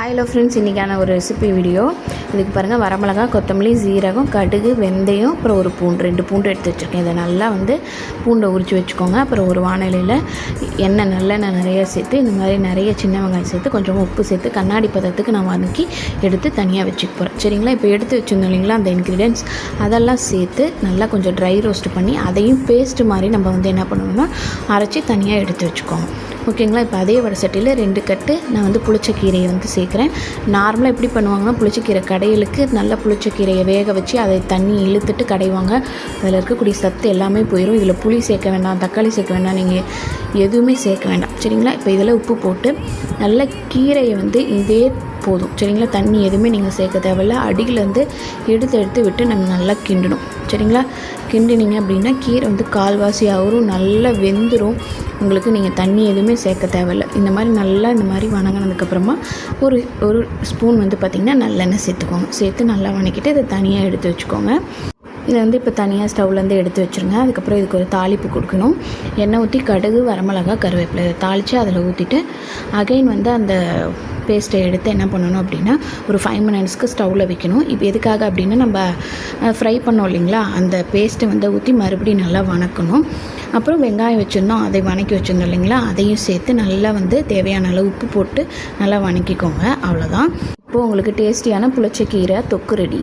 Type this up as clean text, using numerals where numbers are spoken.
Hello friends, இன்றைக்கான ஒரு recipe video. இதுக்கு பாருங்கள், வரமிளகா, கொத்தமல்லி, சீரகம், கடுகு, வெந்தயம், அப்புறம் ஒரு பூண்டு, 2 பூண்டு எடுத்து வச்சுருக்கேன். இதை நல்லா பூண்டை உரித்து வச்சுக்கோங்க. அப்புறம் ஒரு வானிலையில் நல்லெண்ணெய் நிறைய சேர்த்து, இந்த மாதிரி நிறைய சின்ன வெங்காயம் சேர்த்து, கொஞ்சம் உப்பு சேர்த்து கண்ணாடி பதத்துக்கு நான் வதக்கி எடுத்து தனியாக வச்சுக்க போகிறேன். சரிங்களா? இப்போ எடுத்து வச்சுருந்தோம் இல்லைங்களா, அந்த இன்க்ரீடியன்ட்ஸ் அதெல்லாம் சேர்த்து நல்லா கொஞ்சம் ட்ரை ரோஸ்ட் பண்ணி அதையும் பேஸ்ட்டு மாதிரி நம்ம என்ன பண்ணணும்னா அரைச்சி தனியாக எடுத்து வச்சுக்கோங்க. ஓகேங்களா? இப்போ அதே வடை சட்டியில் 2 கட்டு நான் புளிச்சக்கீரையை சேர்க்குறேன். நார்மலாக எப்படி பண்ணுவாங்கன்னா, புளிச்சக்கீரை கடையிலுக்கு நல்லா புளிச்சக்கீரையை வேக வச்சு அதை தண்ணி இழுத்துட்டு கடைவாங்க. அதில் இருக்கக்கூடிய சத்து எல்லாமே போயிடும். இதில் புளி சேர்க்க வேண்டாம், தக்காளி சேர்க்க வேண்டாம், நீங்கள் எதுவுமே சேர்க்க வேண்டாம். சரிங்களா? இப்போ இதில் உப்பு போட்டு நல்ல கீரையை இதே போதும். சரிங்களா? தண்ணி எதுவுமே நீங்கள் சேர்க்க தேவையில்லை. அடியிலேருந்து எடுத்து விட்டு நம்ம நல்லா கிண்டணும். சரிங்களா? கிண்டினீங்க அப்படின்னா கீரை கால்வாசி ஆகும், நல்லா வெந்துடும். உங்களுக்கு நீங்கள் தண்ணி எதுவுமே சேர்க்க தேவையில்லை. இந்த மாதிரி வணங்கினதுக்கப்புறமா ஒரு ஸ்பூன் பார்த்திங்கன்னா நல்லெண்ணெய் சேர்த்துக்கோங்க. சேர்த்து நல்லா வணக்கிட்டு இதை தனியாக எடுத்து வச்சுக்கோங்க. இதை இப்போ தனியாக ஸ்டவ்லேருந்து எடுத்து வச்சுருங்க. அதுக்கப்புறம் இதுக்கு ஒரு தாளிப்பு கொடுக்கணும். எண்ணெய் ஊற்றி கடுகு, வரமிளகா, கருவேப்பிலை தாளித்து அதில் ஊற்றிட்டு அகைன் அந்த பேஸ்ட்டை எடுத்து என்ன பண்ணணும் அப்படின்னா ஒரு 5 மினிட்ஸ்க்கு ஸ்டவ்வில் வைக்கணும். இப்போ எதுக்காக அப்படின்னா, நம்ம ஃப்ரை பண்ணோம் இல்லைங்களா, அந்த பேஸ்ட்டை ஊற்றி மறுபடியும் நல்லா வணக்கணும். அப்புறம் வெங்காயம் வச்சுருந்தோம், அதை வணக்கி வச்சுருந்தோம் இல்லைங்களா, அதையும் சேர்த்து நல்லா தேவையான அளவு உப்பு போட்டு நல்லா வணக்கிக்கோங்க. அவ்வளோதான். இப்போது உங்களுக்கு டேஸ்டியான புளிச்சக்கீரை தொக்கு ரெடி.